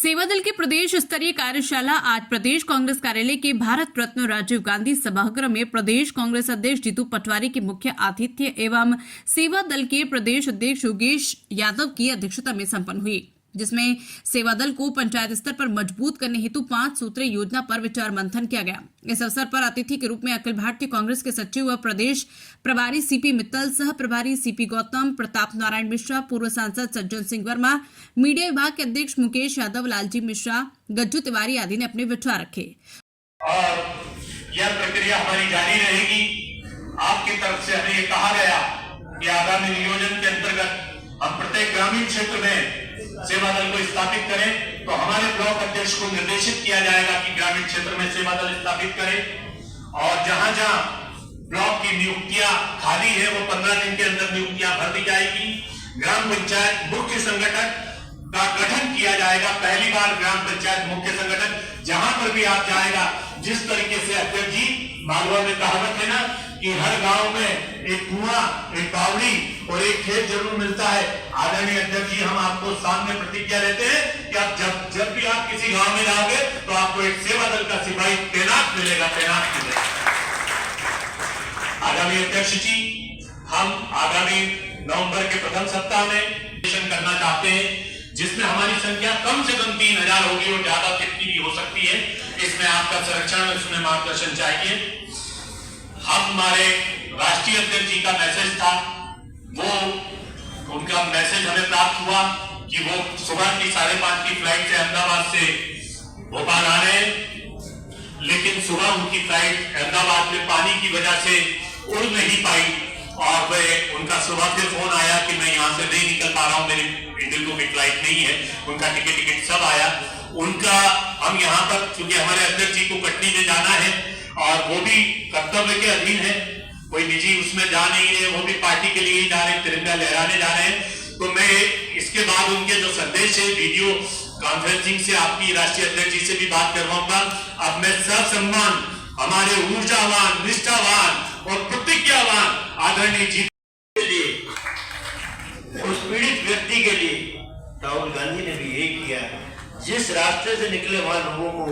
सेवादल की प्रदेश स्तरीय कार्यशाला आज प्रदेश कांग्रेस कार्यालय के भारत रत्न राजीव गांधी सभागृह में प्रदेश कांग्रेस अध्यक्ष जीतू पटवारी के मुख्य आतिथ्य एवं सेवा दल के प्रदेश अध्यक्ष योगेश यादव की अध्यक्षता में संपन्न हुई, जिसमें सेवा दल को पंचायत स्तर पर मजबूत करने हेतु 5 सूत्रीय योजना पर विचार मंथन किया गया। इस अवसर पर अतिथि के रूप में अखिल भारतीय कांग्रेस के सचिव व प्रदेश प्रभारी सीपी मित्तल, सह प्रभारी सीपी गौतम, प्रताप नारायण मिश्रा, पूर्व सांसद सज्जन सिंह वर्मा, मीडिया विभाग के अध्यक्ष मुकेश यादव, लालजी मिश्रा, गज्जू तिवारी आदि ने अपने विचार रखे। और यह प्रक्रिया हमारी जारी रहेगी। आपकी तरफ से हमें कहा गया कि आगामी नियोजन के अंतर्गत हम प्रत्येक ग्रामीण क्षेत्र में सेवा दल को स्थापित करें, तो हमारे ब्लॉक अध्यक्ष को निर्देशित किया जाएगा कि ग्रामीण क्षेत्र में सेवा दल स्थापित करें और जहां जहां ब्लॉक की नियुक्तियां खाली है वो 15 दिन के अंदर नियुक्तियां भर दी जाएगी। ग्राम पंचायत मुख्य संगठन का गठन किया जाएगा। पहली बार ग्राम पंचायत मुख्य संगठन जहां पर भी आप जाएगा, जिस तरीके से अध्यक्ष जी मालवा में कहावत है ना कि हर गांव में एक कुआं, एक बावड़ी और एक खेत जरूर मिलता है। आदरणीय अध्यक्ष जी, हम आपको सामने प्रतिज्ञा लेते हैं कि आप जब भी आप किसी गांव में जाओगे तो आपको एक सेवा दल का सिपाही तैनात मिलेगा। आगामी अध्यक्ष जी, हम आगामी नवंबर के प्रथम सप्ताह में करना चाहते हैं, जिसमें हमारी संख्या कम से कम 3000 होगी और ज्यादा कितनी भी हो सकती है। इसमें आपका संरक्षण, इसमें मार्गदर्शन चाहिए। हमारे राष्ट्रीय अध्यक्ष जी का मैसेज था, वो उनका मैसेज हमें प्राप्त हुआ कि वो सुबह की 5:30 की फ्लाइट से अहमदाबाद से भोपाल आ रहे हैं, लेकिन सुबह उनकी फ्लाइट अहमदाबाद में पानी की वजह से उड़ नहीं पाई और उनका सुबह से फोन आया कि मैं यहाँ से नहीं निकल पा रहा हूँ, मेरी इंडिगो को भी फ्लाइट नहीं है। उनका टिकट सब आया उनका। हम यहाँ पर क्योंकि हमारे अध्यक्ष जी को कटनी में जाना है और वो भी कर्तव्य के अधीन है, कोई निजी उसमें जा नहीं है, वो भी पार्टी के लिए ही जा रहे हैं, तिरंगा लहराने जा रहे हैं। तो मैं इसके बाद उनके जो संदेश है वीडियो कॉन्फ्रेंसिंग से आपकी राष्ट्रीय अध्यक्ष जी से भी बात करवाऊंगा। अब मैं सब सम्मान हमारे ऊर्जावान, निष्ठावान और प्रतिज्ञावान आदरणीय जी के लिए, उस पीड़ित व्यक्ति के लिए राहुल गांधी ने भी यही किया। जिस रास्ते से निकले वहां लोगों को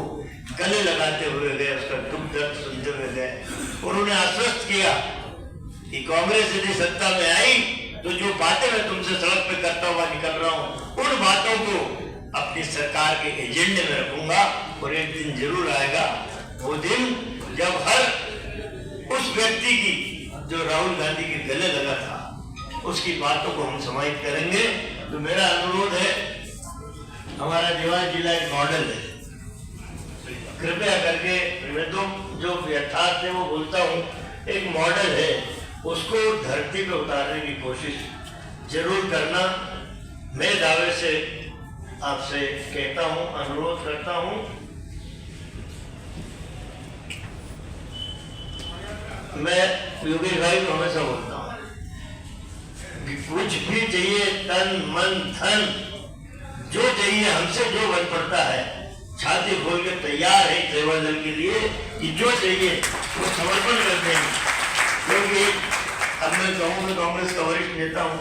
गले लगाते हुए गए, उसका दुख दर्द सुनते हुए गए। उन्होंने आश्वस्त किया कि कांग्रेस यदि सत्ता में आई तो जो बातें मैं तुमसे सड़क पे करता हुआ निकल रहा हूं, उन बातों को अपनी सरकार के एजेंडे में रखूंगा और एक दिन जरूर आएगा वो दिन जब हर उस व्यक्ति की जो राहुल गांधी के गले लगा था उसकी बातों को हम समाहित करेंगे। तो मेरा अनुरोध है, हमारा देवास जिला एक मॉडल है, कृपया करके मैं तो जो यथार्थ है वो बोलता हूँ, एक मॉडल है, उसको धरती पे उतारने की कोशिश जरूर करना। मैं दावे से आपसे कहता हूँ, अनुरोध करता हूँ। मैं योगेश भाई को हमेशा बोलता हूँ कि कुछ भी चाहिए, तन मन धन जो चाहिए, हमसे जो बन पड़ता है, छाती खोल के तैयार है सेवा दल के लिए कि जो चाहिए वो समर्पण कर देंगे। क्योंकि अब मैं कहूँ मैं कांग्रेस का वरिष्ठ नेता हूँ,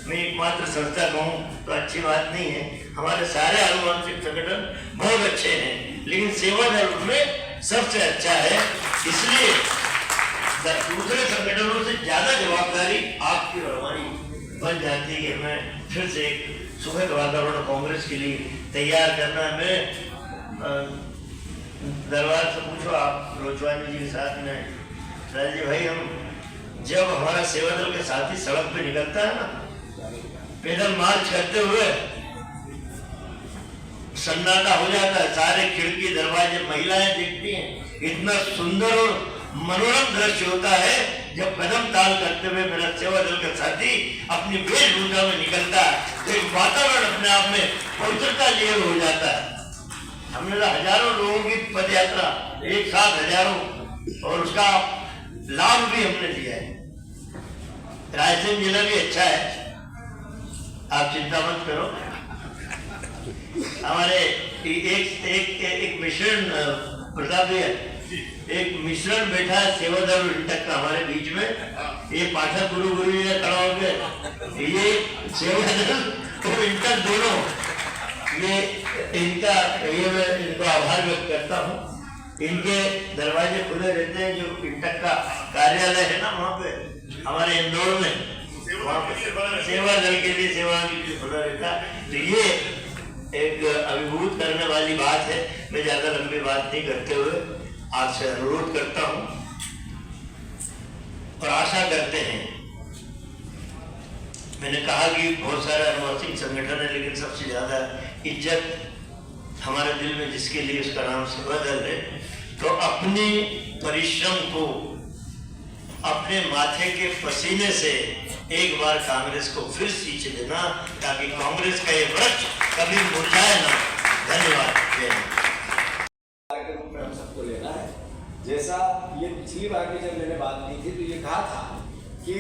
मैं एकमात्र संस्था कहूँ तो अच्छी बात नहीं है। हमारे सारे आनुवंशिक संगठन बहुत अच्छे हैं, लेकिन सेवा दल उनमें सबसे अच्छा है। इसलिए दूसरे संगठनों से ज्यादा जवाबदारी आपकी और हमारी बन जाती है। मैं फिर से एक सुखद वातावरण कांग्रेस के लिए तैयार करना। मैं दरबार से पूछो आप रोचवानी जी के साथ में राजी भाई, हम जब हमारा सेवा दल के साथी सड़क पे निकलता है ना, पैदल मार्च करते हुए सन्नाटा हो जाता है, सारे खिड़की दरवाजे महिलाएं दिखती हैं, इतना सुंदर और मनोरम दृश्य होता है जब कदम ताल करते हुए मेरा सेवा दल का साथी अपनी वेशभूषा में निकलता है, तो एक वातावरण अपने आप में पवित्रता लिए हो जाता है। हमने तो हजारों लोगों की पद यात्रा, एक साथ हजारों, और उसका लाभ भी हमने लिया है। रायसेन जिला भी अच्छा है, आप चिंता मत करो। हमारे एक मिश्रण प्रताप भैया, एक मिश्रण बैठा है सेवा दल इंटक का हमारे बीच में। ये पाठक गुरु जी ने खड़ा हो गए, ये सेवा दल तो इंटक दोनों ये मैं इनको आभार व्यक्त करता हूँ। इनके दरवाजे खुले रहते हैं। जो इंटक का कार्यालय है ना, वहाँ पे हमारे इंदौर में, वहाँ पे सेवा दल के लिए सेवा खुला रहता है। तो ये एक अभिभूत करने वाली बात है। मैं ज्यादा लंबी बात नहीं करते हुए आपसे अनुरोध करता हूँ और आशा करते हैं। मैंने कहा कि बहुत सारे अनुवासिक संगठन है, लेकिन सबसे ज्यादा इज्जत हमारे दिल में जिसके लिए उसका नाम सेवा दल है। तो अपनी परिश्रम को, अपने माथे के पसीने से एक बार कांग्रेस को फिर सींच देना, ताकि कांग्रेस का ये वृक्ष कभी मुरझाए ना। धन्यवाद। हम सबको लेना है। जैसा ये पिछली बार भी जब मैंने बात की थी तो ये कहा था कि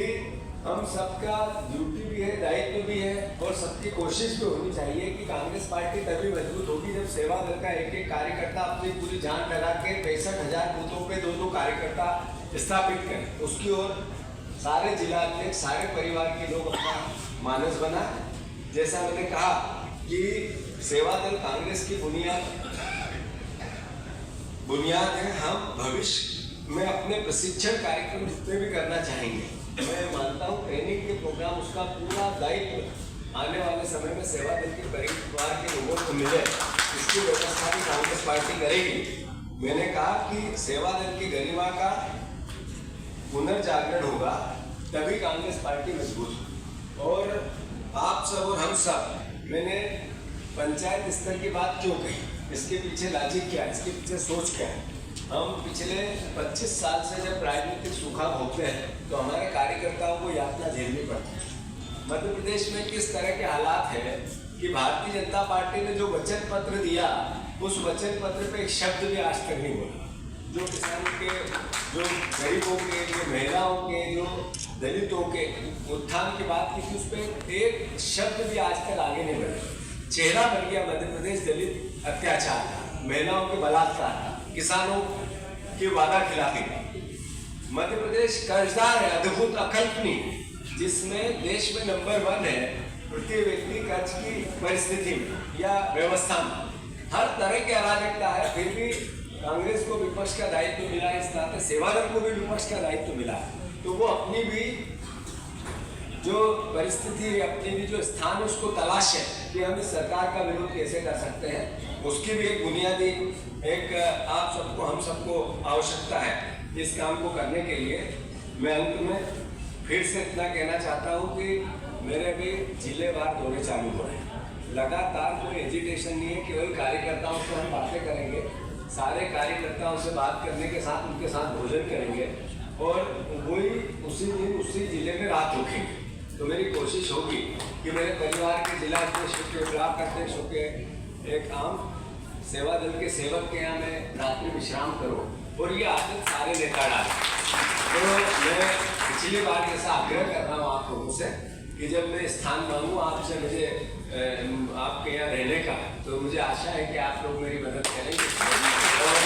हम सबका ड्यूटी भी है, दायित्व भी है और सबकी कोशिश भी होनी चाहिए कि कांग्रेस पार्टी तभी मजबूत होगी जब सेवा दल का एक एक कार्यकर्ता अपनी पूरी जान लगा के 65,000 बूथों पे 2-2 कार्यकर्ता स्थापित करें। उसकी ओर सारे जिला अध्यक्ष, सारे परिवार के लोग अपना मानस बना। जैसा मैंने कहा कि सेवा दल कांग्रेस की बुनियाद है। हम भविष्य में अपने प्रशिक्षण कार्यक्रम जितने भी करना चाहेंगे, मैं मानता हूँ ट्रेनिंग के प्रोग्राम, उसका पूरा दायित्व आने वाले समय में सेवा दल के परिवार के लोगों को मिले, इसकी व्यवस्था भी कांग्रेस पार्टी करेगी। मैंने कहा कि सेवा दल की गरिमा का पुनर्जागरण होगा, तभी कांग्रेस पार्टी मजबूत होगी। और आप सब और हम सब, मैंने पंचायत स्तर की बात क्यों कही, इसके पीछे लॉजिक क्या है, इसके पीछे सोच क्या है। हम पिछले 25 साल से जब राजनीतिक सूखा भोगते हैं तो हमारे कार्यकर्ताओं को यातना झेलनी पड़ती है। मध्य प्रदेश में किस तरह के हालात है कि भारतीय जनता पार्टी ने जो वचन पत्र दिया, उस वचन पत्र पे एक शब्द भी आज तक नहीं बोला। जो किसानों के, जो गरीबों के, जो महिलाओं के, जो दलितों के उत्थान की बात की थी, उस पर एक शब्द भी आज तक आगे नहीं बढ़ा। चेहरा बन गया मध्य प्रदेश दलित अत्याचार का, महिलाओं के बलात्कार का, किसानों की वादा खिलाफी का। मध्य प्रदेश कर्जदार है, अद्भुत, अकल्पनीय, जिसमें देश में नंबर 1 है प्रति व्यक्ति कर्ज की परिस्थिति में या व्यवस्था में। हर तरह की अराजकता है, फिर भी कांग्रेस को विपक्ष का दायित्व मिला, इस नाते सेवा दल को भी विपक्ष का दायित्व मिला। तो वो अपनी भी जो परिस्थिति, अपनी भी जो स्थान, उसको तलाश है कि हम इस सरकार का विरोध कैसे कर सकते हैं। उसकी भी एक बुनियादी, एक आप सबको, हम सबको आवश्यकता है इस काम को करने के लिए। मैं अंत में फिर से इतना कहना चाहता हूँ कि मेरे भी जिलेवार दौरे चालू हो रहे हैं। लगातार कोई एजिटेशन नहीं है, केवल कार्यकर्ताओं से हम बातें करेंगे, सारे कार्यकर्ताओं से बात करने के साथ उनके साथ भोजन करेंगे और वही उसी दिन उसी जिले में रात रुकेंगे। तो मेरी कोशिश होगी कि मेरे परिवार के जिला अध्यक्ष के, ब्लॉक अध्यक्ष के, एक आम सेवा दल के सेवक के यहाँ मैं रात्रि विश्राम करूँ और ये आदत सारे नेता डालें। तो मैं पिछली बार जैसा आग्रह कर रहा हूँ आप लोगों से कि जब मैं स्थान मांगूँ आपसे, मुझे आपके यहाँ रहने का, तो मुझे आशा है कि आप लोग मेरी मदद करेंगे और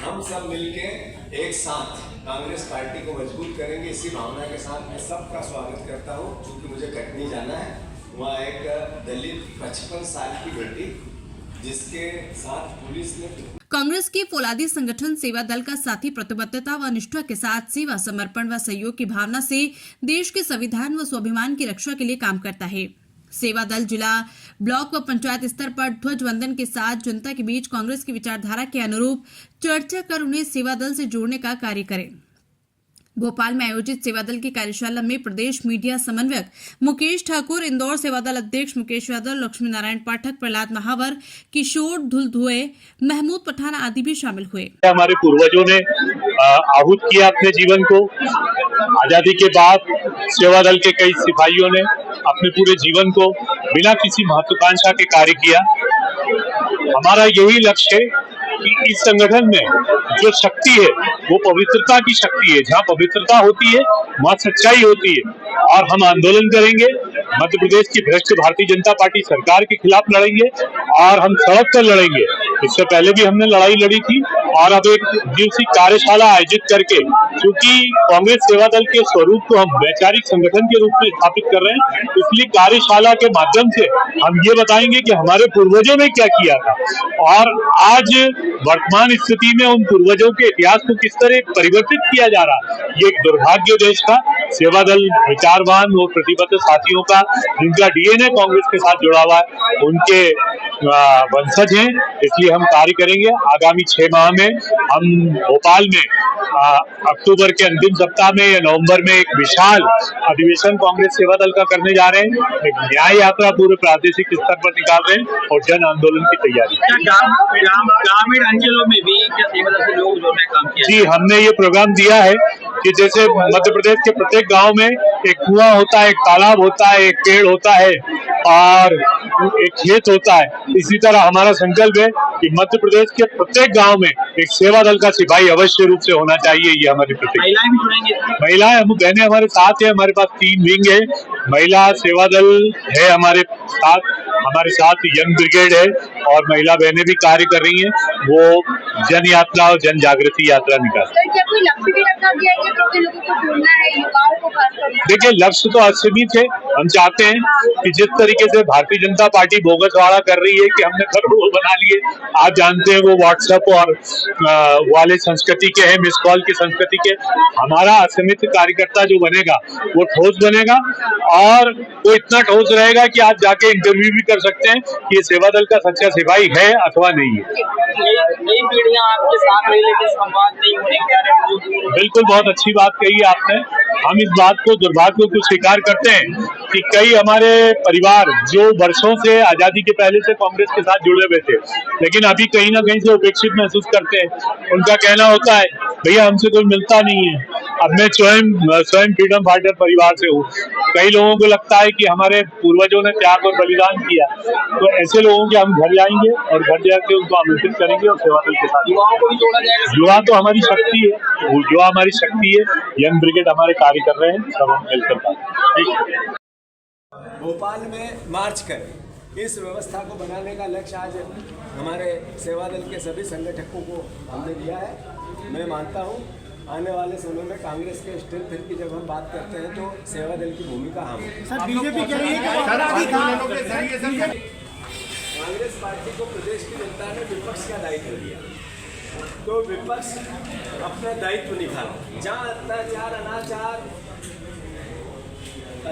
हम सब मिलके एक साथ कांग्रेस पार्टी को मजबूत करेंगे। इसी भावना के साथ मैं सबका स्वागत करता हूँ। क्योंकि मुझे कटनी जाना है, वहाँ एक दलित 55 साल की बेटी, जिसके साथ पुलिस ने कांग्रेस के फौलादी संगठन सेवा दल का साथी प्रतिबद्धता व निष्ठा के साथ सेवा, समर्पण व सहयोग की भावना से देश के संविधान व स्वाभिमान की रक्षा के लिए काम करता है। सेवा दल जिला, ब्लॉक व पंचायत स्तर पर ध्वज वंदन के साथ जनता के बीच कांग्रेस की विचारधारा के अनुरूप चर्चा कर उन्हें सेवा दल से जोड़ने का कार्य करे। भोपाल में आयोजित सेवा दल की कार्यशाला में प्रदेश मीडिया समन्वयक मुकेश ठाकुर, इंदौर सेवा दल अध्यक्ष मुकेश यादव, लक्ष्मी नारायण पाठक, प्रहलाद महावर, किशोर धुलधुए, महमूद पठान आदि भी शामिल हुए। हमारे पूर्वजों ने आहूत किया अपने जीवन को। आजादी के बाद सेवा दल के कई सिपाहियों ने अपने पूरे जीवन को बिना किसी महत्वाकांक्षा के कार्य किया। हमारा यही लक्ष्य है कि इस संगठन में जो शक्ति है वो पवित्रता की शक्ति है। जहाँ पवित्रता होती है वहाँ सच्चाई होती है। और हम आंदोलन करेंगे, मध्य प्रदेश की भ्रष्ट भारतीय जनता पार्टी सरकार के खिलाफ लड़ेंगे और हम सड़क पर लड़ेंगे। इससे पहले भी हमने लड़ाई लड़ी थी और अब एक दिवसीय कार्यशाला आयोजित करके, क्योंकि कांग्रेस सेवा दल के स्वरूप को हम वैचारिक संगठन के रूप में स्थापित कर रहे हैं, इसलिए कार्यशाला के माध्यम से हम ये बताएंगे कि हमारे पूर्वजों ने क्या किया था और आज वर्तमान स्थिति में उन पूर्वजों के इतिहास को किस तरह परिवर्तित किया जा रहा है। ये एक दुर्भाग्य देश का, सेवा दल विचारवान और प्रतिबद्ध साथियों का, जिनका डीएनए कांग्रेस के साथ जुड़ा हुआ है, उनके वंशज हैं, इसलिए हम कार्य करेंगे। आगामी 6 माह में हम भोपाल में अक्टूबर के अंतिम सप्ताह में या नवंबर में एक विशाल अधिवेशन कांग्रेस सेवा दल का करने जा रहे हैं। एक न्याय यात्रा पूरे प्रादेशिक स्तर पर निकाल रहे हैं और जन आंदोलन की तैयारी। ग्रामीण अंचलों में भी क्या सेवा दल के लोग जो है काम किया? जी, हमने ये प्रोग्राम दिया है कि जैसे मध्य प्रदेश के प्रत्येक गांव में एक कुआं होता है, एक तालाब होता है, एक पेड़ होता है और एक खेत होता है, इसी तरह हमारा संकल्प है कि मध्य प्रदेश के प्रत्येक गांव में एक सेवा दल का सिपाही अवश्य रूप से होना चाहिए। ये हमारी प्रतिज्ञा। महिलाएं भी जुड़ेंगी? महिलाएं, हम बहनें हमारे साथ है, हमारे पास 3 विंग है, महिला सेवा दल है हमारे साथ यंग ब्रिगेड है और महिला बहनें भी कार्य कर रही हैं। वो जन यात्रा और जन जागृति यात्रा निकाल। क्या कोई लक्ष्य भी रखा गया है कि लोगों को जोड़ना है, युवाओं को खासकर? देखिए, लक्ष्य तो असीमित है। हम चाहते हैं कि जिस तरीके से भारतीय जनता पार्टी बोगसवाड़ा कर रही है कि हमने करोड़ों बना लिए, आप जानते हैं वो व्हाट्सएप और वाले संस्कृति के हैं, मिस कॉल की संस्कृति के। हमारा असीमित कार्यकर्ता जो बनेगा वो ठोस बनेगा और वो इतना ठोस रहेगा कि आप जाके इंटरव्यू भी कर सकते हैं कि ये सेवा दल का सच्चा सिपाही है अथवा नहीं है। नई पीढ़ियां आपके साथ रही लेकिन संवाद नहीं होने के कारण। बिल्कुल, बहुत अच्छी बात कही है आपने। हम इस बात को, दुर्भाग्य को स्वीकार करते हैं कि कई हमारे परिवार जो वर्षों से आजादी के पहले से कांग्रेस के साथ जुड़े हुए थे, लेकिन अभी कहीं ना कहीं से उपेक्षित महसूस करते हैं। उनका कहना होता है, भैया हमसे कोई मिलता नहीं है। अब मैं स्वयं फ्रीडम फाइटर परिवार से हूँ। कई लोगों को लगता है कि हमारे पूर्वजों ने त्याग और बलिदान किया, तो ऐसे लोगों के हम घर जाएंगे और घर जाकर उनको आमंत्रित करेंगे और सेवा दल के साथ। युवाओं को भी जोड़ा जाएगा? युवा तो हमारी शक्ति है, युवा हमारी शक्ति है। यंग ब्रिगेड हमारे कार्य कर रहे हैं, सब हम मिलकर। भोपाल में मार्च करें, इस व्यवस्था को बनाने का लक्ष्य आज हमारे सेवा दल के सभी संगठकों को हमने दिया है। मैं मानता हूँ आने वाले समय में कांग्रेस के स्ट्रेंथ की जब हम बात करते हैं तो सेवा दल की भूमिका हम बीजेपी कह रही है कांग्रेस पार्टी को प्रदेश की जनता ने विपक्ष का दायित्व दिया, तो विपक्ष अपना दायित्व निभाए। जहाँ अत्याचार, अनाचार,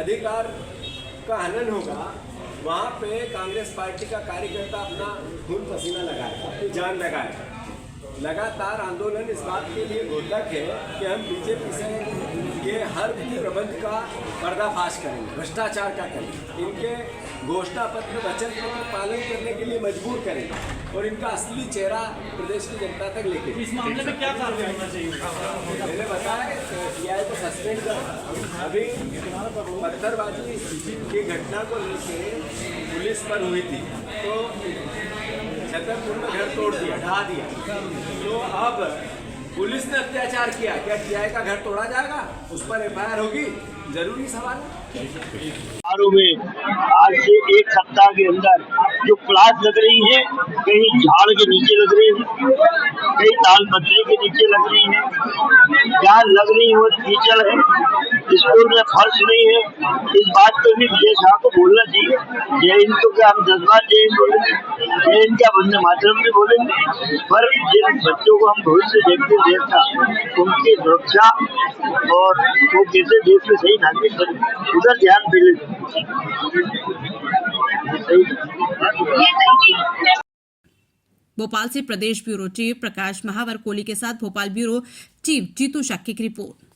अधिकार का हनन होगा, वहाँ पे कांग्रेस पार्टी का कार्यकर्ता अपना खून पसीना लगाएगा, अपनी जान लगाएगा। लगातार आंदोलन इस बात के लिए घोषक है कि हम बीजेपी से ये हर प्रबंध का पर्दाफाश करेंगे, भ्रष्टाचार का करेंगे, इनके घोषणा पत्र, वचन पत्र पालन करने के लिए मजबूर करेंगे और इनका असली चेहरा प्रदेश की जनता तक लेके। इस मामले में क्या कार्रवाई होना चाहिए? मैंने बताया सीआई को सस्पेंड कर। अभी पत्थरबाजी की घटना को लेकर पुलिस पर हुई थी तो छतरपुर में घर तोड़ दिया, ढहा दिया, तो अब पुलिस ने अत्याचार किया, क्या टीआई का घर तोड़ा जाएगा? उस पर एफआईआर होगी? जरूरी सवाल में आज से 1 सप्ताह के अंदर जो क्लास लग रही है, कहीं झाड़ के नीचे लग रही है, कहीं तालपत्री के नीचे लग रही है, जहाँ लग रही है वो कीचड़ है, स्कूल में फर्श नहीं है। इस बात पर भी विजय शाह को बोलना चाहिए। जय हिंद तो क्या हम 10 बार जय हिंद बोलेंगे, जय हिंद क्या वंदे मातरम भी बोलेंगे, पर जिन बच्चों को हम भविष्य देखते देखता उनकी सुरक्षा और वो कैसे देश में सही नागरिक बने, उधर ध्यान मिले। भोपाल से प्रदेश ब्यूरो चीफ प्रकाश महावर कोहली के साथ भोपाल ब्यूरो चीफ जीतू शाक्य की रिपोर्ट।